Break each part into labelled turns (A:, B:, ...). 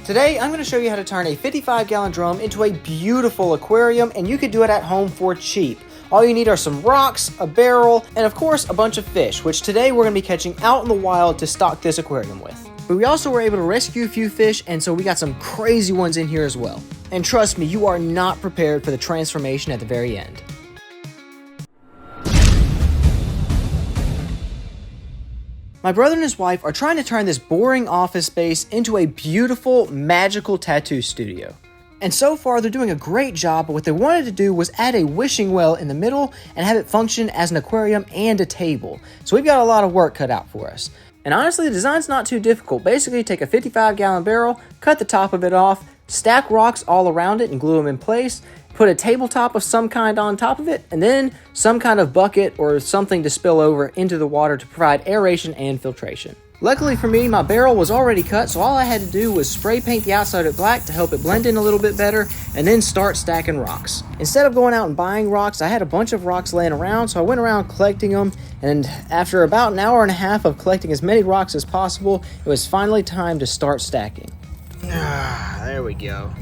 A: Today, I'm going to show you how to turn a 55-gallon drum into a beautiful aquarium, and you could do it at home for cheap. All you need are some rocks, a barrel, and of course, a bunch of fish, which today we're going to be catching out in the wild to stock this aquarium with. But we also were able to rescue a few fish, and so we got some crazy ones in here as well. And trust me, you are not prepared for the transformation at the very end. My brother and his wife are trying to turn this boring office space into a beautiful, magical tattoo studio. And so far, they're doing a great job, but what they wanted to do was add a wishing well in the middle and have it function as an aquarium and a table. So we've got a lot of work cut out for us. And honestly, the design's not too difficult. Basically, take a 55-gallon barrel, cut the top of it off, stack rocks all around it and glue them in place, put a tabletop of some kind on top of it, and then some kind of bucket or something to spill over into the water to provide aeration and filtration. Luckily for me, my barrel was already cut, so all I had to do was spray paint the outside of it black to help it blend in a little bit better, and then start stacking rocks. Instead of going out and buying rocks, I had a bunch of rocks laying around, so I went around collecting them, and after about an hour and a half of collecting as many rocks as possible, it was finally time to start stacking. There we go.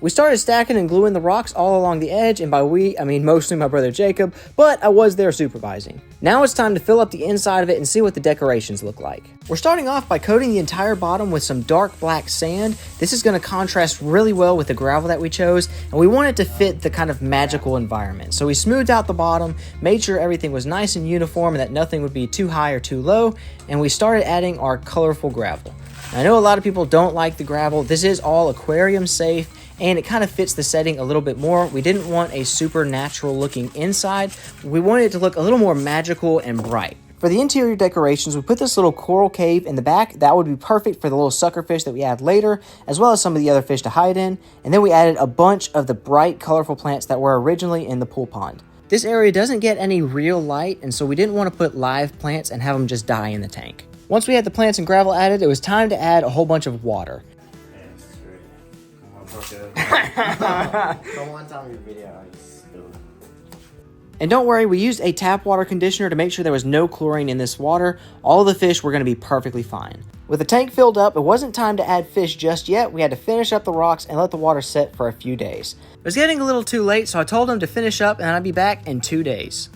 A: We started stacking and gluing the rocks all along the edge, and by we, I mean mostly my brother Jacob, but I was there supervising. Now it's time to fill up the inside of it and see what the decorations look like. We're starting off by coating the entire bottom with some dark black sand. This is going to contrast really well with the gravel that we chose, and we want it to fit the kind of magical environment. So we smoothed out the bottom, made sure everything was nice and uniform and that nothing would be too high or too low, and we started adding our colorful gravel. I know a lot of people don't like the gravel. This is all aquarium safe, and it kind of fits the setting a little bit more. We didn't want a supernatural looking inside. We wanted it to look a little more magical and bright. For the interior decorations, we put this little coral cave in the back. That would be perfect for the little sucker fish that we add later, as well as some of the other fish to hide in. And then we added a bunch of the bright, colorful plants that were originally in the pool pond. This area doesn't get any real light, and so we didn't want to put live plants and have them just die in the tank. Once we had the plants and gravel added, it was time to add a whole bunch of water. And don't worry, we used a tap water conditioner to make sure there was no chlorine in this water. All of the fish were going to be perfectly fine. With the tank filled up, it wasn't time to add fish just yet. We had to finish up the rocks and let the water set for a few days. It was getting a little too late, so I told them to finish up and I'd be back in 2 days.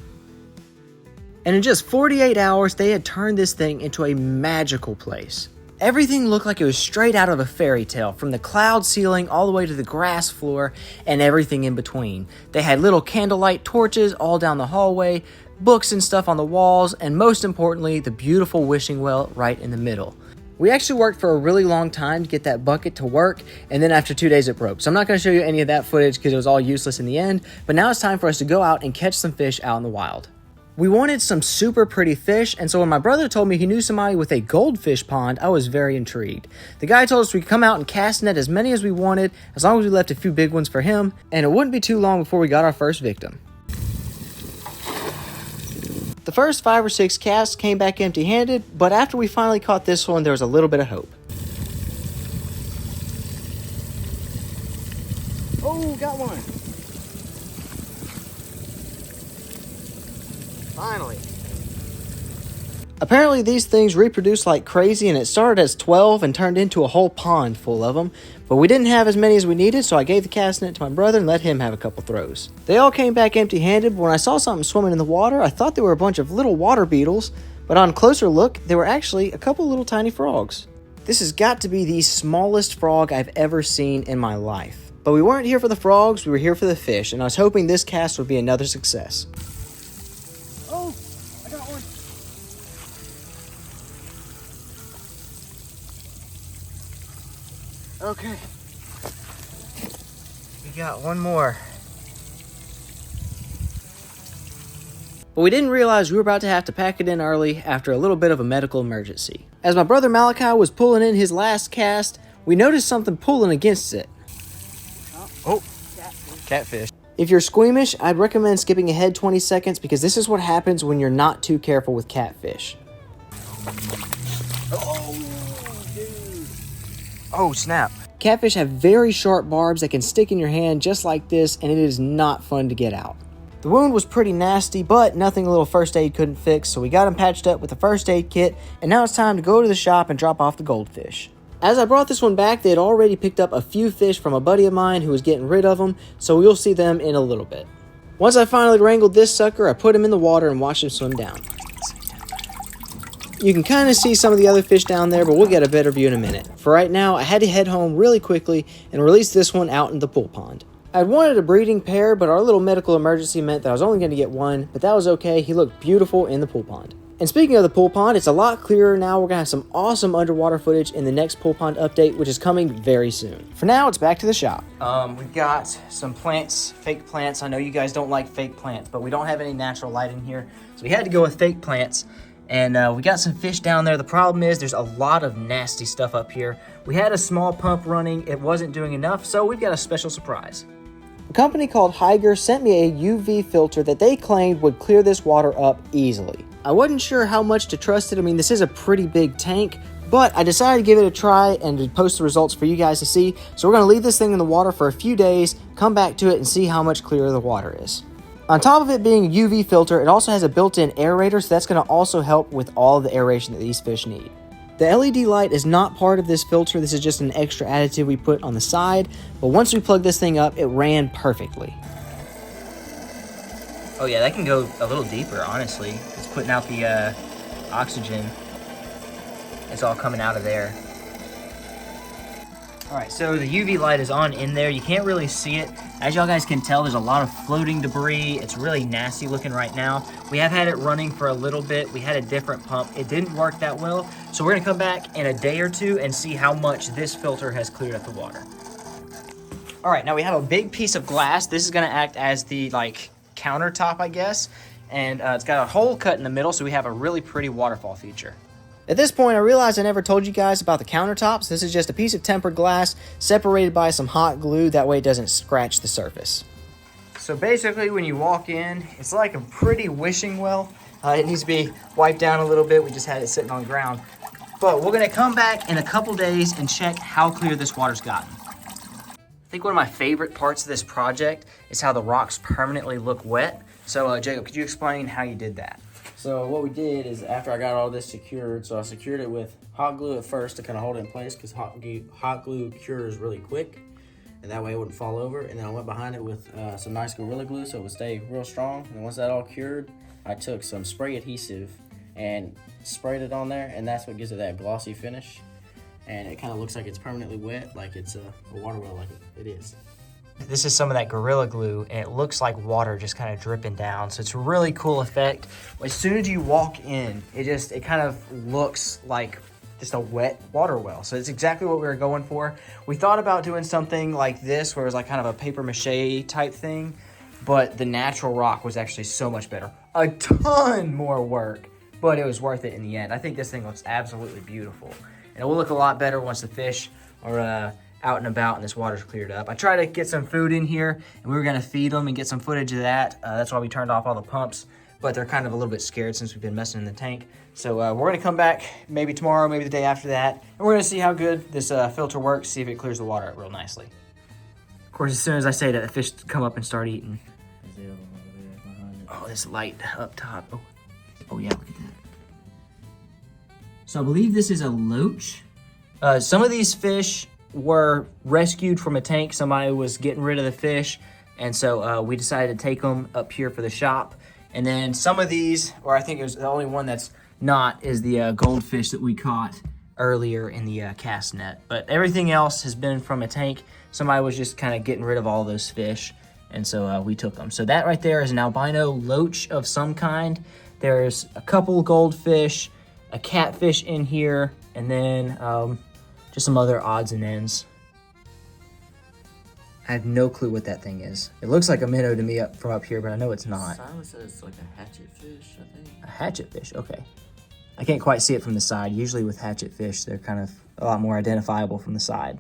A: And in just 48 hours, they had turned this thing into a magical place. Everything looked like it was straight out of a fairy tale, from the cloud ceiling all the way to the grass floor and everything in between. They had little candlelight torches all down the hallway, books and stuff on the walls, and most importantly, the beautiful wishing well right in the middle. We actually worked for a really long time to get that bucket to work, and then after 2 days it broke. So I'm not going to show you any of that footage because it was all useless in the end, but now it's time for us to go out and catch some fish out in the wild. We wanted some super pretty fish, and so when my brother told me he knew somebody with a goldfish pond, I was very intrigued. The guy told us we could come out and cast net as many as we wanted, as long as we left a few big ones for him, and it wouldn't be too long before we got our first victim. The first 5 or 6 casts came back empty-handed, but after we finally caught this one, there was a little bit of hope. Oh, got one! Finally. Apparently these things reproduce like crazy, and it started as 12 and turned into a whole pond full of them. But we didn't have as many as we needed, so I gave the cast net to my brother and let him have a couple throws. They all came back empty-handed, but when I saw something swimming in the water, I thought they were a bunch of little water beetles, but on closer look, they were actually a couple little tiny frogs. This has got to be the smallest frog I've ever seen in my life. But we weren't here for the frogs, we were here for the fish, and I was hoping this cast would be another success. Oh, I got one. Okay. We got one more. But we didn't realize we were about to have to pack it in early after a little bit of a medical emergency. As my brother Malachi was pulling in his last cast, we noticed something pulling against it. Oh, catfish. If you're squeamish, I'd recommend skipping ahead 20 seconds because this is what happens when you're not too careful with catfish. Oh, dude. Oh, snap. Catfish have very sharp barbs that can stick in your hand just like this, and it is not fun to get out. The wound was pretty nasty, but nothing a little first aid couldn't fix, so we got him patched up with a first aid kit, and now it's time to go to the shop and drop off the goldfish. As I brought this one back, they had already picked up a few fish from a buddy of mine who was getting rid of them, so you'll see them in a little bit. Once I finally wrangled this sucker, I put him in the water and watched him swim down. You can kind of see some of the other fish down there, but we'll get a better view in a minute. For right now, I had to head home really quickly and release this one out in the pool pond. I wanted a breeding pair, but our little medical emergency meant that I was only going to get one, but that was okay. He looked beautiful in the pool pond. And speaking of the pool pond, it's a lot clearer now. We're going to have some awesome underwater footage in the next pool pond update, which is coming very soon. For now, it's back to the shop. We've got some plants, fake plants. I know you guys don't like fake plants, but we don't have any natural light in here, so we had to go with fake plants. And we got some fish down there. The problem is there's a lot of nasty stuff up here. We had a small pump running. It wasn't doing enough, so we've got a special surprise. A company called Higer sent me a UV filter that they claimed would clear this water up easily. I wasn't sure how much to trust it. I mean, this is a pretty big tank, but I decided to give it a try and to post the results for you guys to see. So we're going to leave this thing in the water for a few days, come back to it, and see how much clearer the water is. On top of it being a UV filter, it also has a built-in aerator, so that's going to also help with all the aeration that these fish need. The LED light is not part of this filter. This is just an extra additive we put on the side, but once we plug this thing up, it ran perfectly. Oh yeah, that can go a little deeper, honestly. It's putting out the oxygen. It's all coming out of there. All right, so the UV light is on in there. You can't really see it. As y'all guys can tell, there's a lot of floating debris. It's really nasty looking right now. We have had it running for a little bit. We had a different pump. It didn't work that well. So we're gonna come back in a day or two and see how much this filter has cleared up the water. All right, now we have a big piece of glass. This is gonna act as the countertop, I guess. And it's got a hole cut in the middle, so we have a really pretty waterfall feature. At this point, I realized I never told you guys about the countertops. This is just a piece of tempered glass separated by some hot glue. That way it doesn't scratch the surface. So basically, when you walk in, it's like a pretty wishing well. It needs to be wiped down a little bit. We just had it sitting on the ground. But we're gonna come back in a couple days and check how clear this water's gotten. I think one of my favorite parts of this project is how the rocks permanently look wet. So Jacob, could you explain how you did that?
B: So what we did is after I got all this secured, so I secured it with hot glue at first to kind of hold it in place because hot glue cures really quick, and that way it wouldn't fall over. And then I went behind it with some nice Gorilla Glue so it would stay real strong. And once that all cured, I took some spray adhesive and sprayed it on there, and that's what gives it that glossy finish. And it kind of looks like it's permanently wet, like it's a water well, like it is.
A: This is some of that Gorilla Glue, and it looks like water just kind of dripping down. So it's a really cool effect. As soon as you walk in, it kind of looks like just a wet water well. So it's exactly what we were going for. We thought about doing something like this, where it was like kind of a paper mache type thing, but the natural rock was actually so much better. A ton more work, but it was worth it in the end. I think this thing looks absolutely beautiful. And it will look a lot better once the fish are out and about and this water's cleared up. I tried to get some food in here, and we were gonna feed them and get some footage of that. That's why we turned off all the pumps, but they're kind of a little bit scared since we've been messing in the tank. So we're gonna come back maybe tomorrow, maybe the day after that, and we're gonna see how good this filter works, see if it clears the water out real nicely. Of course, as soon as I say that, the fish come up and start eating. Oh, this light up top. Oh yeah, look at that. So I believe this is a loach. Some of these fish were rescued from a tank. Somebody was getting rid of the fish, and so we decided to take them up here for the shop. And then some of these, or I think it was the only one that's not, is the goldfish that we caught earlier in the cast net. But everything else has been from a tank. Somebody was just kind of getting rid of all those fish, and so we took them. So that right there is an albino loach of some kind. There's a couple goldfish, a catfish in here, and then just some other odds and ends. I have no clue what that thing is. It looks like a minnow to me from up here, but I know it's not.
B: Silas says it's like a hatchet fish, I think.
A: A hatchet fish, okay. I can't quite see it from the side. Usually with hatchet fish, they're kind of a lot more identifiable from the side.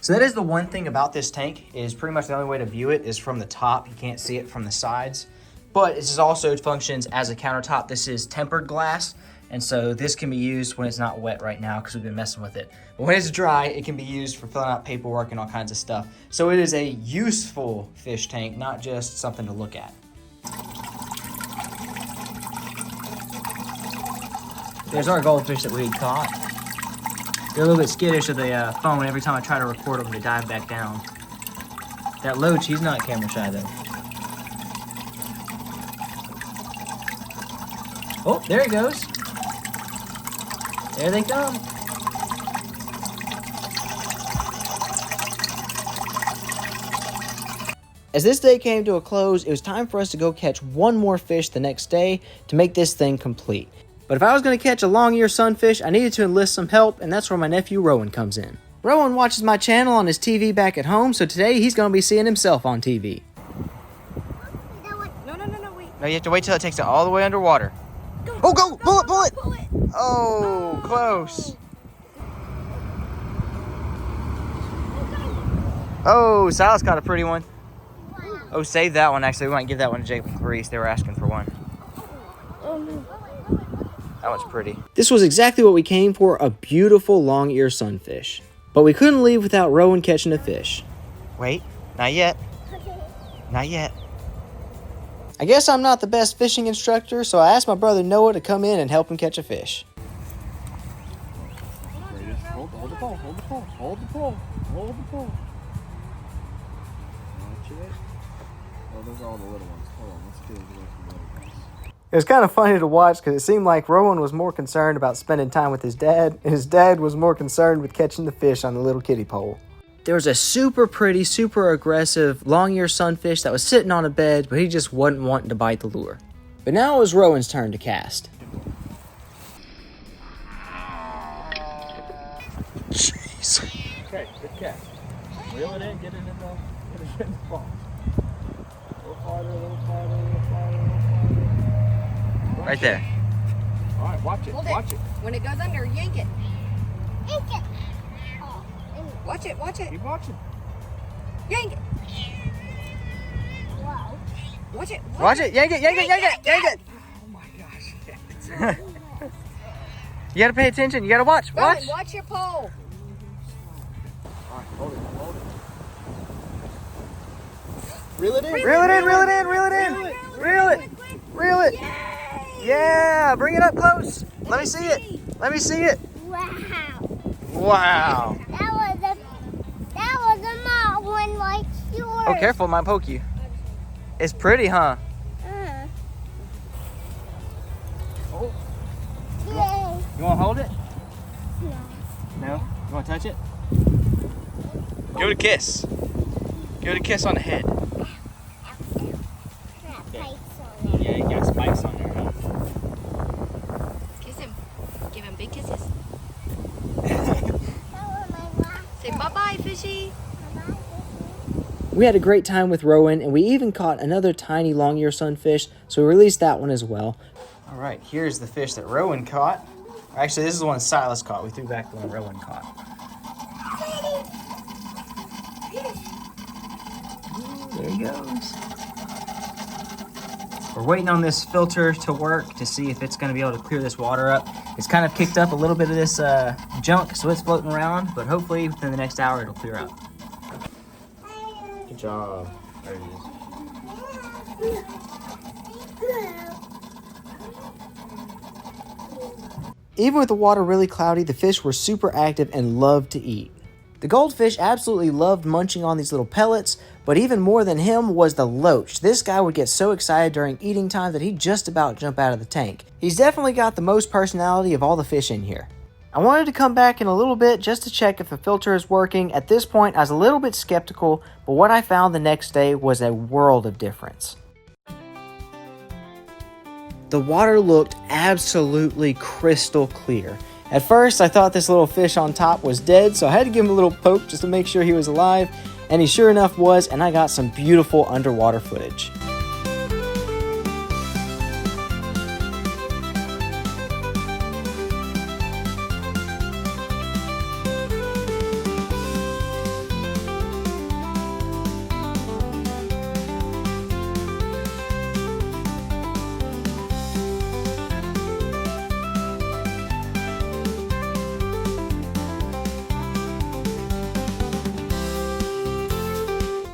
A: So that is the one thing about this tank, is pretty much the only way to view it is from the top. You can't see it from the sides. But this also functions as a countertop. This is tempered glass, and so this can be used when it's not wet right now because we've been messing with it. But when it's dry, it can be used for filling out paperwork and all kinds of stuff. So it is a useful fish tank, not just something to look at. There's our goldfish that we caught. They're a little bit skittish of the phone. Every time I try to record them, they dive back down. That loach, he's not camera shy though. Oh, there he goes. There they come. As this day came to a close, it was time for us to go catch one more fish the next day to make this thing complete. But if I was going to catch a long-eared sunfish, I needed to enlist some help, and that's where my nephew Rowan comes in. Rowan watches my channel on his TV back at home, so today he's going to be seeing himself on TV.
C: No, wait.
A: No, you have to wait till it takes it all the way underwater.
C: Go,
A: Oh, go! Pull it!
C: Pull it!
A: Oh, close. Oh, Silas caught a pretty one. Oh, save that one. Actually, we might give that one to Jake and Clarice. They were asking for one. That one's pretty. This was exactly what we came for, a beautiful long-eared sunfish. But we couldn't leave without Rowan catching a fish. Wait, not yet. Not yet. I guess I'm not the best fishing instructor, so I asked my brother Noah to come in and help him catch a fish.
D: Hold the pole, hold the pole, hold the pole, hold the pole. Watch it. Oh, those are all the little ones. Hold on, let's get away from the little ones.
A: It was kind of funny to watch because it seemed like Rowan was more concerned about spending time with his dad, and his dad was more concerned with catching the fish on the little kiddie pole. There was a super pretty, super aggressive long-eared sunfish that was sitting on a bed, but he just wasn't wanting to bite the lure. But now it was Rowan's turn to cast. Jeez.
D: Okay, good catch. Reel it in, get it in the ball. A little farther, a little farther, a little farther, a little farther.
A: Right there.
D: All right, watch it, watch it.
C: When it goes under, yank it.
E: Yank it.
C: Watch it, watch it.
D: Keep watching.
C: Yank it.
E: Whoa.
C: Watch it.
A: Watch it, yank it, yank it, yank it, yank it.
D: Oh my gosh.
A: You gotta pay attention, you gotta watch, watch.
C: Rowan, watch your pole.
D: All right, hold it, hold it. Reel it in.
A: Reel it in, reel it in, reel it in. Reel it, reel it. Yeah, bring it up close. Let me see it. Let me see it.
E: Wow.
A: Wow.
E: That was a small one like yours.
A: Oh, careful, it might poke you. It's pretty, huh?
D: Oh,
E: Yay.
A: You wanna hold it?
E: No.
A: No? You wanna touch it? Give it a kiss. Give it a kiss on the head.
E: That bites on it.
A: Yeah, you got spikes on there, huh?
C: Kiss him. Give him big kisses.
E: That was my last
C: Say bye-bye, fishy.
E: one.
A: We had a great time with Rowan, and we even caught another tiny long-eared sunfish, so we released that one as well. All right, here's the fish that Rowan caught. Actually, this is the one Silas caught. We threw back the one Rowan caught. There he goes. We're waiting on this filter to work to see if it's going to be able to clear this water up. It's kind of kicked up a little bit of this junk, so it's floating around, but hopefully within the next hour it'll clear up.
B: Good job. There it is.
A: Even with the water really cloudy, the fish were super active and loved to eat. The goldfish absolutely loved munching on these little pellets, but even more than him was the loach. This guy would get so excited during eating time that he'd just about jump out of the tank. He's definitely got the most personality of all the fish in here. I wanted to come back in a little bit just to check if the filter is working. At this point, I was a little bit skeptical, but what I found the next day was a world of difference. The water looked absolutely crystal clear. At first, I thought this little fish on top was dead, so I had to give him a little poke just to make sure he was alive, and he sure enough was, and I got some beautiful underwater footage.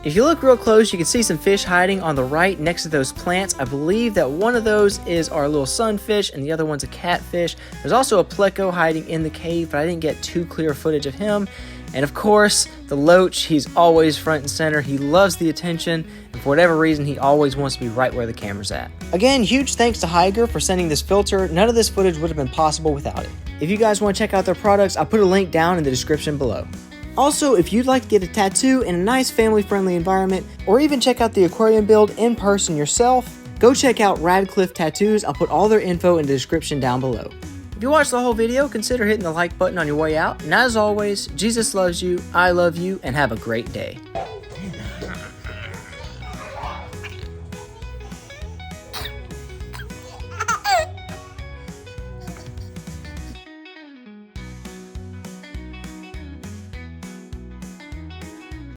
A: If you look real close, you can see some fish hiding on the right next to those plants. I believe that one of those is our little sunfish and the other one's a catfish. There's also a pleco hiding in the cave, but I didn't get too clear footage of him. And of course, the loach, he's always front and center. He loves the attention, and for whatever reason, he always wants to be right where the camera's at. Again, huge thanks to Higer for sending this filter. None of this footage would have been possible without it. If you guys want to check out their products, I'll put a link down in the description below. Also, if you'd like to get a tattoo in a nice family-friendly environment, or even check out the aquarium build in person yourself, go check out Radcliff Tattoos. I'll put all their info in the description down below. If you watched the whole video, consider hitting the like button on your way out. And as always, Jesus loves you, I love you, and have a great day.